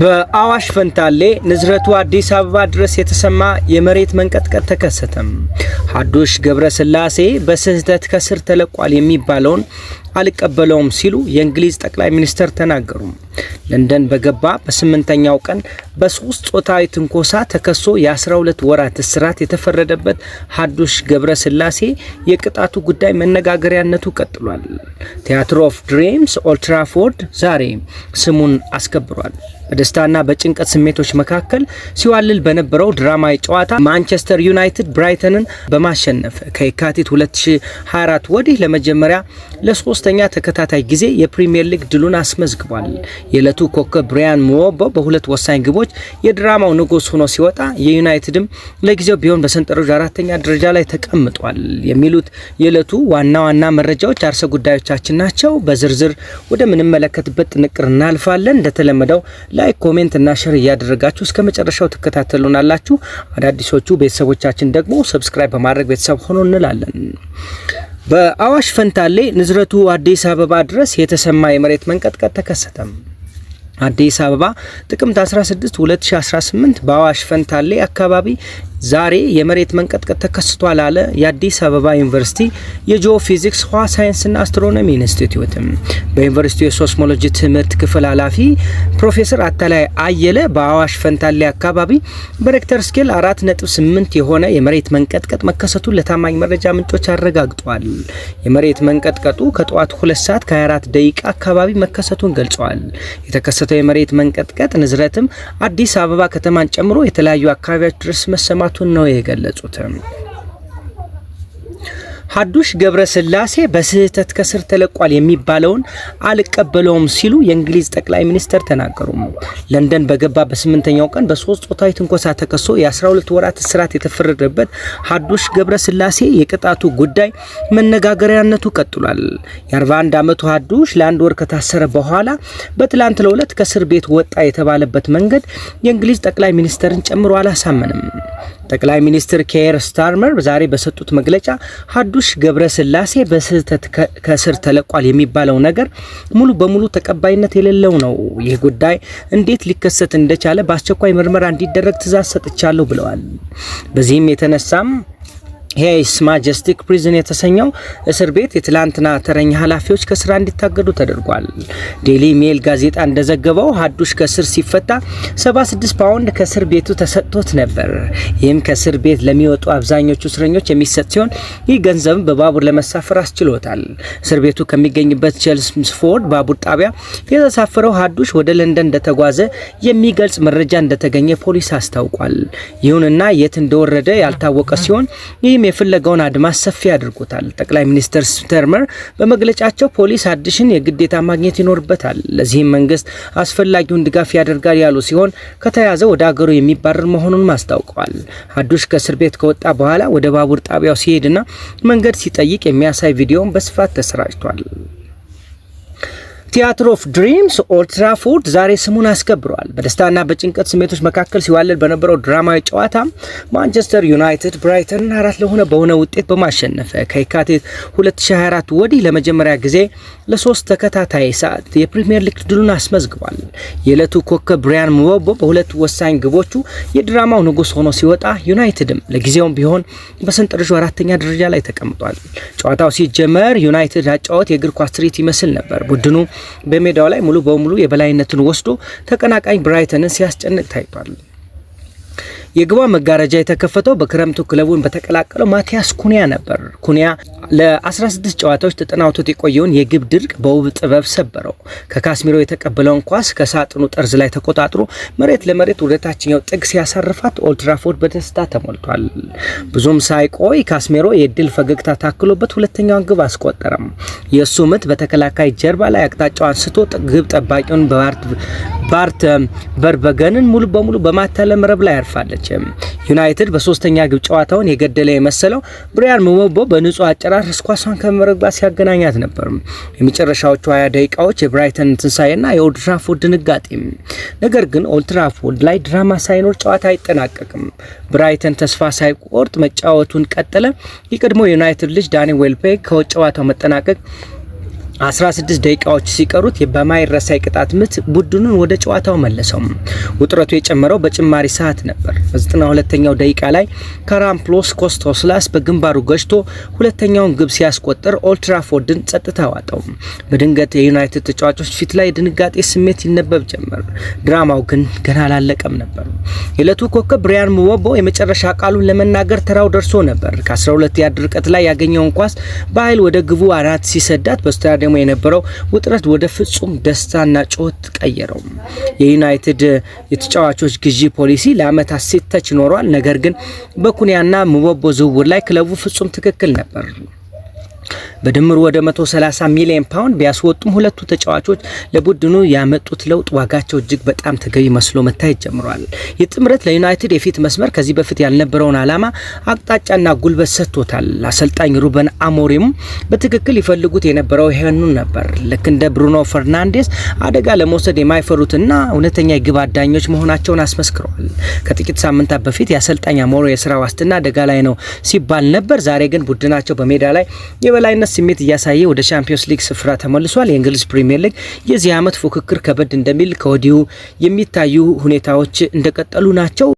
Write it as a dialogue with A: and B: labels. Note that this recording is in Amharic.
A: በአዋሽ ፈንታሌ ንዝረቱ አዲስ አበባ ድረስ የተሰማ የመሬት መንቀጥቀጥ ተከሰተም። ሀዱሽ ገብረስላሴ በስህተት ከስር ተለቋል የሚባለውን አልቀበለውም ሲሉ የእንግሊዝ ጠቅላይ ሚኒስትር ተናገሩ። ለንደን በገባ በ8ኛው ቀን በሶስት ጾታዊ ትንኮሳ ተከሶ የ12 ወራት እስራት የተፈረደበት ሀዱሽ ገብረስላሴ የቅጣቱ ጉዳይ መነጋገሪያነቱ ቀጥሏል። ቲያትር ኦፍ ድሪምስ ኦልድ ትራፎርድ ዛሬ ስሙን አስከብሯል። በደስታና በጭንቀት ስሜቶች መካከል ሲዋልል በነበረው ድራማዊ ጨዋታ ማንቸስተር ዩናይትድ ብራይተንን በማሸነፍ ከየካቲት 2024 ወዲህ ለመጀመሪያ ለሶስተኛ ተከታታይ ጊዜ የፕሪሚየር ሊግ ድሉን አስመዝግቧል። የዕለቱ ኮከብ ብራያን ምቦሞ በሁለት ወሳኝ ግቦች የድራማው ንጉስ ሆኖ ሲወጣ የዩናይትድም ለጊዜው ቢሆን በሰንጠረዡ 4ኛ ደረጃ ላይ ተቀምጧል። የሚሉት የዕለቱ ዋና ዋና መረጃዎች አርዕስተ ጉዳዮቻችን ናቸው። በዝርዝር ወደ ምንመለከትበት ጥንቅር እናልፋለን። እንደተለመደው ላይክ፣ ኮሜንት እና ሼር እያደረጋችሁ እስከ መጨረሻው ተከታተሉናላችሁ። አዳዲሶቹ ቤተሰቦቻችን ደግሞ ሰብስክራይብ በማድረግ ቤተሰብ ሆኖ እንላለን። በአዋሽ ፈንታሌ ንዝረቱ አዲስ አበባ ድረስ የተሰማ የመሬት መንቀጥቀጥ ተከሰተም። አዲስ አበባ ጥቅምት 16 2018 በአዋሽ ፈንታሌ አካባቢ ዛሬ የመሬት መንቀጥቀጥ ተከስቷል አለ የአዲስ አበባ ዩኒቨርሲቲ የጂኦ ፊዚክስ ህዋ ሳይንስና አስትሮኖሚ ኢንስቲትዩት። በዩኒቨርሲቲው የሴስሞሎጂ ትምህርት ክፍል ኃላፊ ፕሮፌሰር አታላይ አየለ በአዋሽ ፈንታሌ አካባቢ በሬክተር ስኬል 4.8 የሆነ የመሬት መንቀጥቀጥ መከሰቱን ለታማኝ መረጃ ምንጮች አረጋግጠዋል። የመሬት መንቀጥቀጡ ከጠዋቱ 2 ሰዓት ከ24 ደቂቃ አካባቢ መከሰቱን ገልጸዋል። የተከሰተው የመሬት መንቀጥቀጥ ንዝረትም አዲስ አበባ ከተማን ጨምሮ የተለያዩ አካባቢዎች ድረስ መሰማቱን ነው የገለጹት። ሀዱሽ ገብረስላሴ በስህተት ከስር ተለቋል የሚባለውን አልቀበለውም ሲሉ የእንግሊዝ ጠቅላይ ሚኒስትር ተናገሩ። ለንደን በገባ በ8ኛው ቀን በሶስት ጾታዊ ትንኮሳ ተከሶ የ12 ወራት እስራት የተፈረደበት ሀዱሽ ገብረስላሴ የቅጣቱ ጉዳይ መነጋገሪያነቱ ቀጥሏል። የ41 ዓመቱ ሀዱሽ ለአንድ ወር ከታሰረ በኋላ በትላንትናው ዕለት ከእስር ቤት ወጣ የተባለበት መንገድ የእንግሊዝ ጠቅላይ ሚኒስትርን ጨምሮ አላሳመንም። ጠቅላይ ሚኒስትር ኬር ስታርመር ዛሬ በሰጡት መግለጫ ሀዱሽ ገብረስላሴ በስህተት ከስር ተለቋል የሚባለው ነገር ሙሉ በሙሉ ተቀባይነት የሌለው ነው። ይህ ጉዳይ እንዴት ሊከሰት እንደቻለ በአስቸኳይ ምርመራ እንዲደረግ ትዕዛዝ ሰጥቻለሁ ብለዋል። በዚህም የተነሳም ሄይስ ማጀስቲክ ፕሪዝን የተሰኘው እስር ቤት የትላንትና ተረኛ ኃላፊዎች ከስራ እንዲታገዱ ተደርጓል። ዴሊ ሜል ጋዜጣ እንደዘገበው ሀዱሽ ከስር ሲፈታ 76 ፓውንድ ከስር ቤቱ ተሰጥቶት ነበር። ይህም ከስር ቤት ለሚወጡ አብዛኞቹ እስረኞች የሚሰጥ ሲሆን ይህ ገንዘብም በባቡር ለመሳፈር አስችሎታል። እስር ቤቱ ከሚገኝበት ቼልምስፎርድ ባቡር ጣቢያ የተሳፈረው ሀዱሽ ወደ ለንደን እንደተጓዘ የሚገልጽ መረጃ እንደተገኘ ፖሊስ አስታውቋል። ይሁንና የት እንደወረደ ያልታወቀ ሲሆን ይህም የፍለጋውን አድማስ ሰፊ አድርጎታል። ጠቅላይ ሚኒስትር ስታርመር በመግለጫቸው ፖሊስ ሀዱሽን የግዴታ ማግኘት ይኖርበታል፣ ለዚህም መንግስት አስፈላጊውን ድጋፍ ያደርጋል ያሉ ሲሆን ከተያዘ ወደ አገሩ የሚባረር መሆኑን አስታውቀዋል። ሀዱሽ ከእስር ቤት ከወጣ በኋላ ወደ ባቡር ጣቢያው ሲሄድና መንገድ ሲጠይቅ የሚያሳይ ቪዲዮን በስፋት ተሰራጭቷል። ቲያትር ኦፍ ድሪምስ ኦልድ ትራፎርድ ዛሬ ስሙን አስከብሯል። በደስታና በጭንቀት ስሜቶች መካከል ሲዋልል በነበረው ድራማዊ ጨዋታ ማንቸስተር ዩናይትድ ብራይተንን 4-2 በሆነ ውጤት በማሸነፍ ከየካቲት 2024 ወዲህ ለመጀመሪያ ጊዜ ለሶስት ተከታታይ ሰዓት የፕሪሚየር ሊግ ድሉን አስመዝግቧል። የዕለቱ ኮከብ ብራያን ምቦሞ በሁለት ወሳኝ ግቦቹ የድራማው ንጉስ ሆኖ ሲወጣ ዩናይትድም ለጊዜውም ቢሆን በሰንጠረዡ 4ኛ ደረጃ ላይ ተቀምጧል። ጨዋታው ሲጀመር ዩናይትድ አጫወት የእግር ኳስ ትርኢት ይመስል ነበር። ቡድኑ በሜዳው ላይ ሙሉ በሙሉ የበላይነትን ወስዶ ተቀናቃኝ ብራይተንን ሲያስጨንቅ ታይቷል። የግባ መጋረጃ የተከፈተው በክረምቱ ክለቡን በተቀላቀለው ማቲያስ ኩኒያ ነበር። ኩኒያ ለ16 ጨዋታዎች ተጠናውቶት የቆየውን የግብ ድርቅ በውብ ጥበብ ሰበረው። ከካስሚሮ የተቀበለውን ኳስ ከሳጥኑ ጠርዝ ላይ ተቆጣጥሮ መሬት ለመሬት ወደ ታችኛው ጥግ ሲያሳርፋት ኦልድ ትራፎርድ በደስታ ተሞልቷል። ብዙም ሳይቆይ ካስሚሮ የድል ፈገግታ ታክሎበት ሁለተኛውን ግብ አስቆጠረም። የእሱ ምት በተከላካይ ጀርባ ላይ አቅጣጫውን ስቶ ግብ ጠባቂውን ባርት በርበገንን ሙሉ በሙሉ በማታለል መረብ ላይ ያርፋለች። ዩናይትድ በሶስተኛ ግብ ጨዋታውን የገደለ የመሰለው ብራያን ምቦሞ በንጹህ አጨራረስ ኳሷን ከመረብ ጋር ሲያገናኛት ነበር። የመጨረሻዎቹ 20 ደቂቃዎች የብራይተን ትንሳኤና የኦልድ ትራፎርድ ድንጋጤ። ነገር ግን ኦልድ ትራፎርድ ላይ ድራማ ሳይኖር ጨዋታ አይጠናቀቅም። ብራይተን ተስፋ ሳይቆርጥ መጫወቱን ቀጠለ። የቀድሞ ዩናይትድ ልጅ ዳኒ ዌልቤክ ከጨዋታው መጠናቀቅ 16 ደቂቃዎች ሲቀሩት በማይረሳ ቅጣት ምት ቡድኑን ወደ ጨዋታው መለሰው። ውጥረቱ የጨመረው በጭማሪ ሰዓት ነበር። በ92ኛው ደቂቃ ላይ ካራምፕሎስ ኮስቶስላስ በግንባሩ ገጭቶ ሁለተኛውን ግብ ሲያስቆጥር ኦልድ ትራፎርድን ጸጥታ ዋጠው። በድንገት የዩናይትድ ተጫዋቾች ፊት ላይ ድንጋጤ ስሜት ይነበብ ጀመር። ድራማው ግን ገና አላለቀም ነበር። የዕለቱ ኮከብ ብራያን ምቦሞ የመጨረሻ ቃሉን ለመናገር ተራው ደርሶ ነበር። ከ12 ያርድ ርቀት ላይ ያገኘውን ኳስ በኃይል ወደ ግቡ አራት ሲሰዳት በስታዲየሙ የነበረው ውጥረት ወደ ፍጹም ደስታና ጩኸት ቀየረው። የዩናይትድ የተጫዋቾች ግዢ ፖሊሲ ለአመታት ሲተች ኖሯል። ነገር ግን በኩኒያና ምቦሞ ዝውውር ላይ ክለቡ ፍጹም ትክክል ነበር። በድምሩ ወደ 130 ሚሊዮን ፓውንድ ቢያስወጡም ሁለቱ ተጫዋቾች ለቡድኑ ያመጡት ለውጥ ዋጋቸው እጅግ በጣም ተገቢ መስሎ መታየት ጀምሯል። የጥምረት ለዩናይትድ የፊት መስመር ከዚህ በፊት ያልነበረውን ዓላማ አቅጣጫና ጉልበት ሰጥቶታል። አሰልጣኝ ሩበን አሞሪም በትክክል ይፈልጉት የነበረው ይሄንን ነበር። ልክ እንደ ብሩኖ ፈርናንዴስ አደጋ ለመውሰድ የማይፈሩትና እውነተኛ የግብ አዳኞች መሆናቸውን አስመስክረዋል። ከጥቂት ሳምንታት በፊት የአሰልጣኝ አሞሪ የስራ ዋስትና አደጋ ላይ ነው ሲባል ነበር። ዛሬ ግን ቡድናቸው በሜዳ ላይ የበላይነት ስሜት እያሳየ ወደ ቻምፒየንስ ሊግ ስፍራ ተመልሷል። የእንግሊዝ ፕሪሚየር ሊግ የዚህ ዓመት ፉክክር ከበድ እንደሚል ከወዲሁ የሚታዩ ሁኔታዎች እንደቀጠሉ ናቸው።